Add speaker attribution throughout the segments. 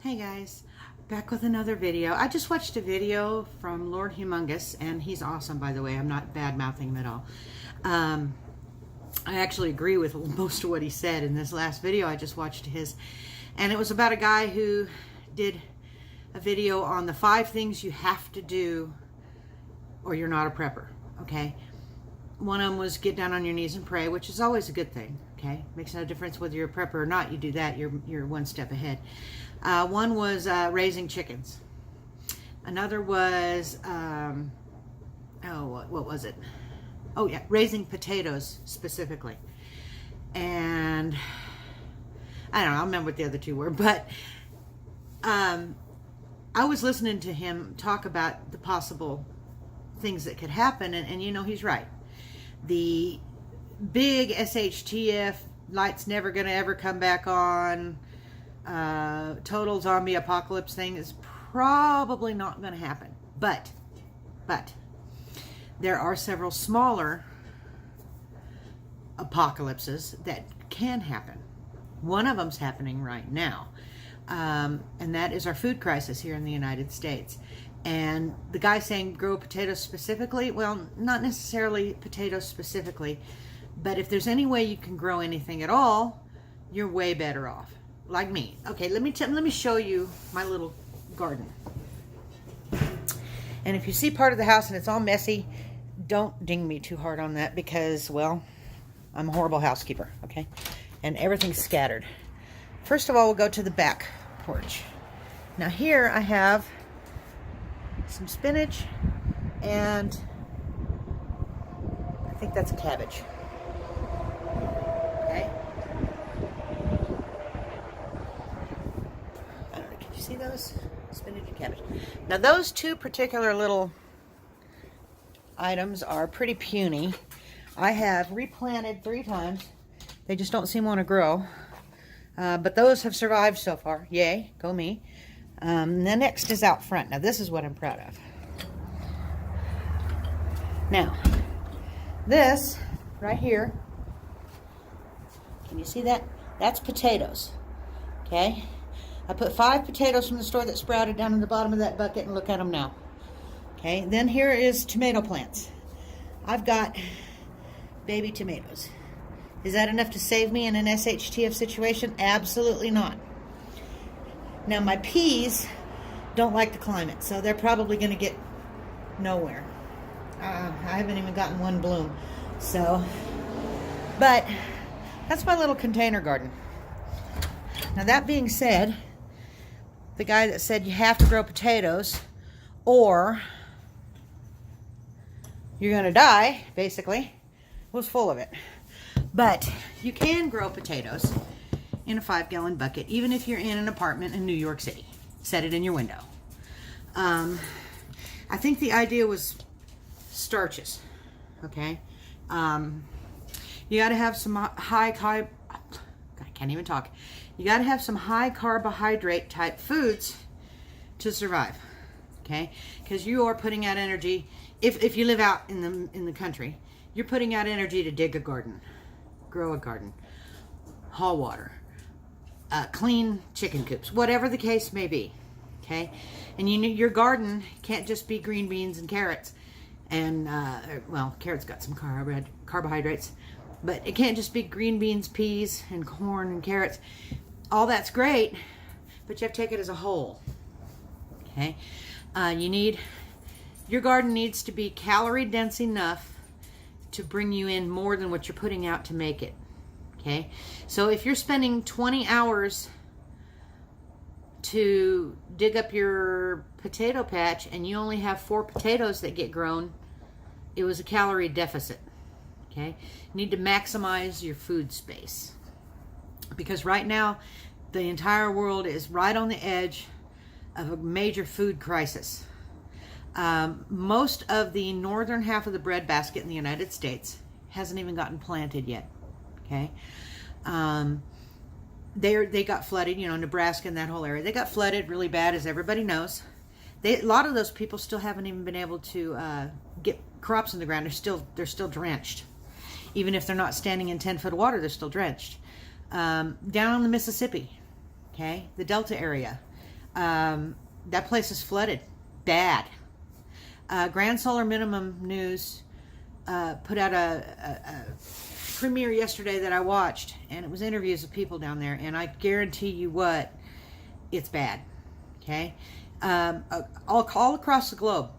Speaker 1: Hey guys, back with another video. I just watched a video from Lord Humungus, and he's awesome, by the way. I'm not bad-mouthing him at all. I actually agree with most of what he said in this last video. I just watched his, and it was about a guy who did a video on the 5 things you have to do or you're not a prepper, okay? One of them was get down on your knees and pray, which is always a good thing, okay? Makes no difference whether you're a prepper or not. You do that, you're one step ahead. One was raising chickens. Another was, what was it? Oh yeah, raising potatoes specifically. And I don't know, I don't remember what the other 2 were, but I was listening to him talk about the possible things that could happen, and you know, he's right. The big SHTF, lights never gonna ever come back on, total zombie apocalypse thing is probably not going to happen. But there are several smaller apocalypses that can happen. One of them's happening right now, and that is our food crisis here in the United States. And the guy saying grow potatoes specifically, well, not necessarily potatoes specifically, but if there's any way you can grow anything at all, you're way better off. Like me. Okay, let me show you my little garden. And if you see part of the house and it's all messy, don't ding me too hard on that because, well, I'm a horrible housekeeper, okay? And everything's scattered. First of all, we'll go to the back porch. Now here I have some spinach and I think that's a cabbage. Okay? See those? Spinach and cabbage. Now those 2 particular little items are pretty puny. I have replanted 3 times. They just don't seem to want to grow. But those have survived so far. Yay, go me. The next is out front. Now this is what I'm proud of. Now, this right here, can you see that? That's potatoes. Okay? I put 5 potatoes from the store that sprouted down in the bottom of that bucket, and look at them now. Okay, then here is tomato plants. I've got baby tomatoes. Is that enough to save me in an SHTF situation? Absolutely not. Now my peas don't like the climate, so they're probably going to get nowhere. I haven't even gotten one bloom. So, but that's my little container garden. Now that being said, the guy that said you have to grow potatoes or you're going to die, basically, was full of it. But you can grow potatoes in a 5-gallon bucket, even if you're in an apartment in New York City. Set it in your window. I think the idea was starches, okay? You got to have some I can't even talk. You got to have some high carbohydrate type foods to survive, okay? Because you are putting out energy. If you live out in the country, you're putting out energy to dig a garden, grow a garden, haul water, clean chicken coops, whatever the case may be, okay? And your garden can't just be green beans and carrots, and well, carrots got some carbohydrates, but it can't just be green beans, peas, and corn and carrots. All that's great, but you have to take it as a whole, okay? Your garden needs to be calorie dense enough to bring you in more than what you're putting out to make it, okay? So if you're spending 20 hours to dig up your potato patch and you only have 4 potatoes that get grown, it was a calorie deficit, okay? You need to maximize your food space. Because right now, the entire world is right on the edge of a major food crisis. Most of the northern half of the breadbasket in the United States hasn't even gotten planted yet, okay? They got flooded, you know, Nebraska and that whole area. They got flooded really bad, as everybody knows. A lot of those people still haven't even been able to get crops in the ground. They're still drenched. Even if they're not standing in 10 foot of water, they're still drenched. Down on the Mississippi, okay, the Delta area, That place is flooded. Bad. Grand Solar Minimum News put out a premiere yesterday that I watched, and it was interviews of people down there, and I guarantee you what, it's bad. Okay? All across the globe.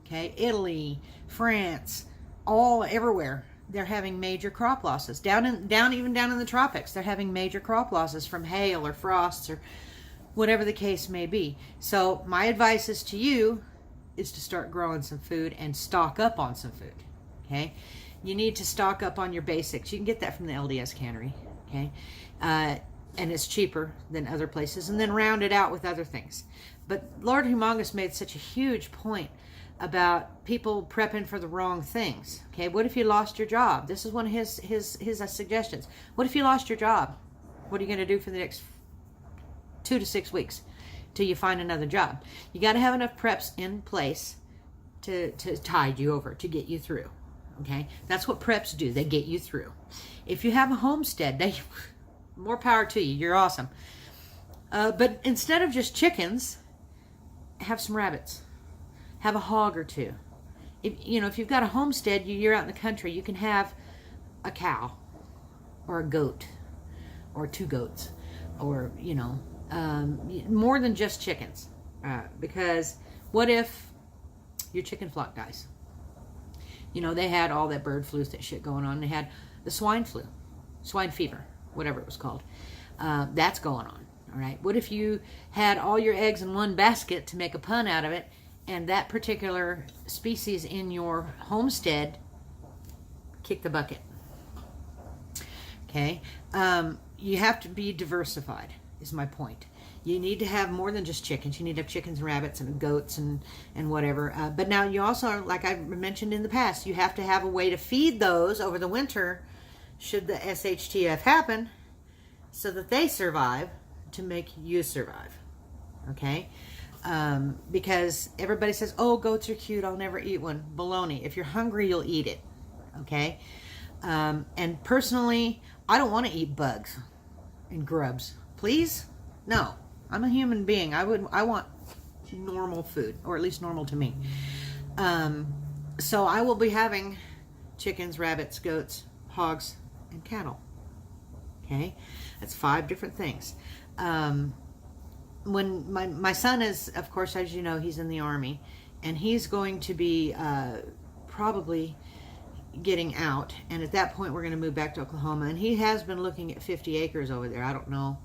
Speaker 1: Okay? Italy, France, everywhere. They're having major crop losses. Even down in the tropics, they're having major crop losses from hail or frosts or whatever the case may be. So my advice is to you is to start growing some food and stock up on some food. Okay? You need to stock up on your basics. You can get that from the LDS cannery. Okay? And it's cheaper than other places. And then round it out with other things. But Lord Humungus made such a huge point about people prepping for the wrong things. Okay, what if you lost your job? This is one of his suggestions. What if you lost your job? What are you going to do for the next 2 to 6 weeks till you find another job? You got to have enough preps in place to tide you over, to get you through. Okay, that's what preps do. They get you through. If you have a homestead, more power to you. You're awesome. But instead of just chickens, have some rabbits. Have a hog or two. If you've got a homestead, you're out in the country, you can have a cow or a goat or 2 goats or, more than just chickens. Because what if your chicken flock dies? They had all that bird flu shit going on. They had the swine fever, whatever it was called. That's going on. All right. What if you had all your eggs in one basket, to make a pun out of it, and that particular species in your homestead kick the bucket? Okay? You have to be diversified, is my point. You need to have more than just chickens. You need to have chickens and rabbits and goats and whatever. But now you also, like I mentioned in the past, you have to have a way to feed those over the winter should the SHTF happen, so that they survive to make you survive. Okay? Because everybody says, oh, goats are cute, I'll never eat one. Baloney. If you're hungry, you'll eat it. Okay? And personally, I don't want to eat bugs and grubs. Please? No. I'm a human being. I want normal food, or at least normal to me. So I will be having chickens, rabbits, goats, hogs, and cattle. Okay? That's 5 different things. When my son is, of course, as you know, he's in the Army, and he's going to be probably getting out, and at that point we're going to move back to Oklahoma, and he has been looking at 50 acres over there. I don't know,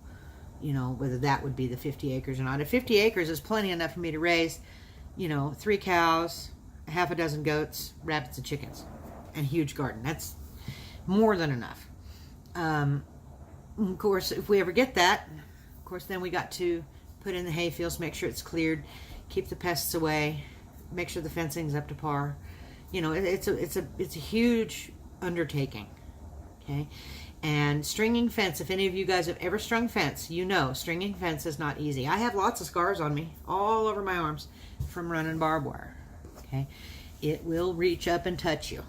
Speaker 1: whether that would be the 50 acres or not. If 50 acres is plenty enough for me to raise, 3 cows, half a dozen goats, rabbits, and chickens, and a huge garden. That's more than enough. Of course, if we ever get that, of course, then we got to put in the hay fields, make sure it's cleared, keep the pests away, make sure the fencing's up to par. It's a huge undertaking. Okay, and stringing fence. If any of you guys have ever strung fence, stringing fence is not easy. I have lots of scars on me, all over my arms, from running barbed wire. Okay, it will reach up and touch you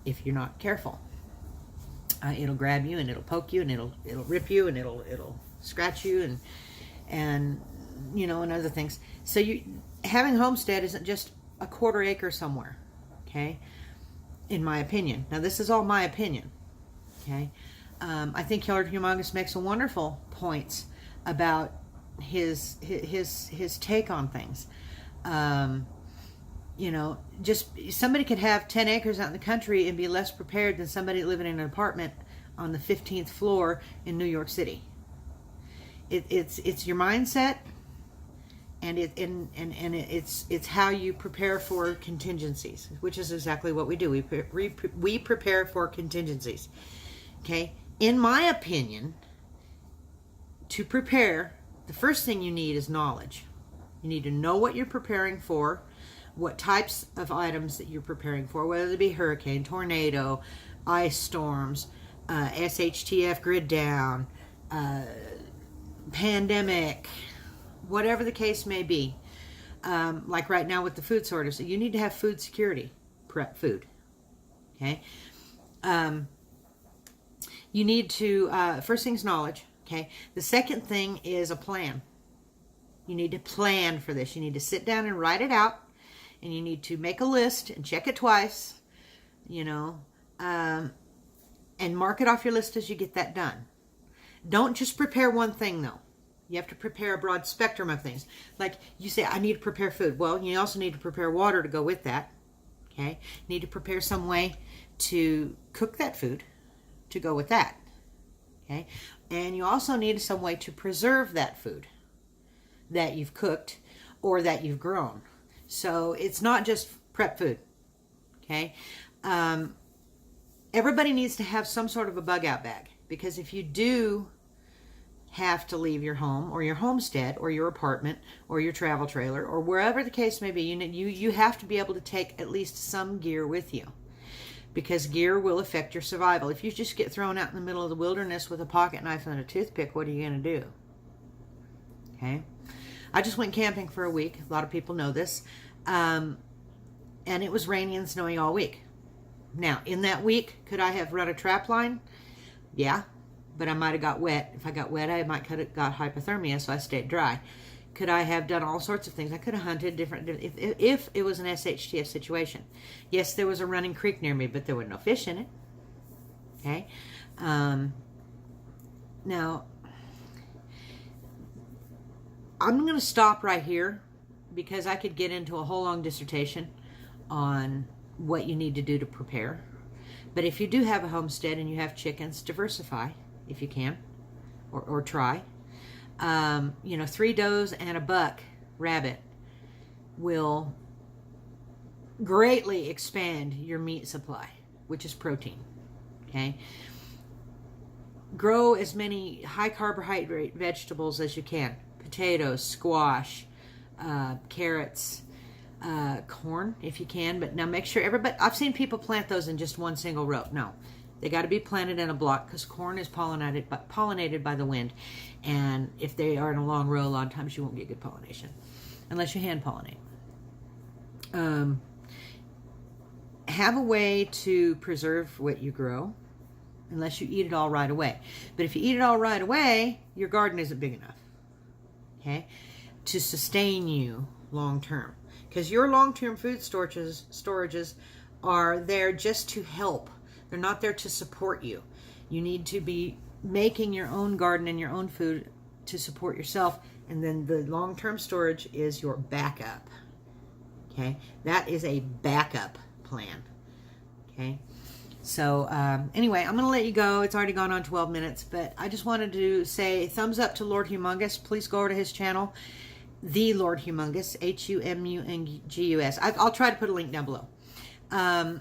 Speaker 1: if you're not careful. It'll grab you and it'll poke you and it'll rip you and it'll scratch you and other things. So having a homestead isn't just a 1/4 acre somewhere. Okay, in my opinion. Now this is all my opinion. Okay, I think Lord Humungus makes a wonderful points about his take on things. Just somebody could have 10 acres out in the country and be less prepared than somebody living in an apartment on the 15th floor in New York City. It's your mindset, and it's how you prepare for contingencies, which is exactly what we do. We prepare for contingencies. Okay, in my opinion, to prepare, the first thing you need is knowledge. You need to know what you're preparing for, what types of items that you're preparing for, whether it be hurricane, tornado, ice storms, SHTF grid down, pandemic, whatever the case may be. Like right now with the food shortage, you need to have food security, prep food. Okay. You need to, first thing's knowledge. Okay. The second thing is a plan. You need to plan for this. You need to sit down and write it out, and you need to make a list and check it twice, you know, and mark it off your list as you get that done. Don't just prepare one thing, though. You have to prepare a broad spectrum of things. Like you say, I need to prepare food. Well, you also need to prepare water to go with that. Okay? You need to prepare some way to cook that food to go with that. Okay? And you also need some way to preserve that food that you've cooked or that you've grown. So it's not just prep food. Okay? Everybody needs to have some sort of a bug out bag, because if you do have to leave your home or your homestead or your apartment or your travel trailer or wherever the case may be, you have to be able to take at least some gear with you, because gear will affect your survival. If you just get thrown out in the middle of the wilderness with a pocket knife and a toothpick, what are you going to do? Okay. I just went camping for a week. A lot of people know this. And it was rainy and snowy all week. Now, in that week, could I have run a trap line? Yeah. But I might have got wet. If I got wet, I might have got hypothermia, so I stayed dry. Could I have done all sorts of things? I could have hunted different, if it was an SHTF situation. Yes, there was a running creek near me, but there were no fish in it. Okay? Now, I'm going to stop right here, because I could get into a whole long dissertation on what you need to do to prepare. But if you do have a homestead and you have chickens, diversify if you can, or try. 3 does and a buck rabbit will greatly expand your meat supply, which is protein. Okay? Grow as many high carbohydrate vegetables as you can. Potatoes, squash, carrots, corn if you can, but now make sure everybody, I've seen people plant those in just one single row. No, they got to be planted in a block, because corn is pollinated by the wind, and if they are in a long row, a lot of times you won't get good pollination unless you hand pollinate. Have a way to preserve what you grow, unless you eat it all right away. But if you eat it all right away, your garden isn't big enough, okay, to sustain you long term. Because your long-term food storages are there just to help. They're not there to support you. You need to be making your own garden and your own food to support yourself. And then the long-term storage is your backup. Okay? That is a backup plan. Okay? So, anyway, I'm going to let you go. It's already gone on 12 minutes. But I just wanted to say thumbs up to Lord Humungus. Please go over to his channel. The Lord Humungus, Humungus. I'll try to put a link down below. And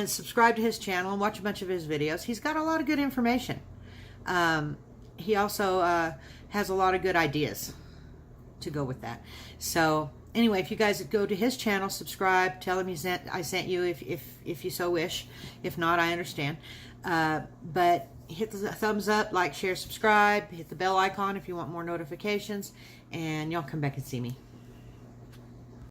Speaker 1: subscribe to his channel and watch a bunch of his videos. He's got a lot of good information. He also has a lot of good ideas to go with that. So anyway, if you guys go to his channel, subscribe, tell him I sent you if you so wish. If not, I understand. But hit the thumbs up, like, share, subscribe, hit the bell icon if you want more notifications, and y'all come back and see me.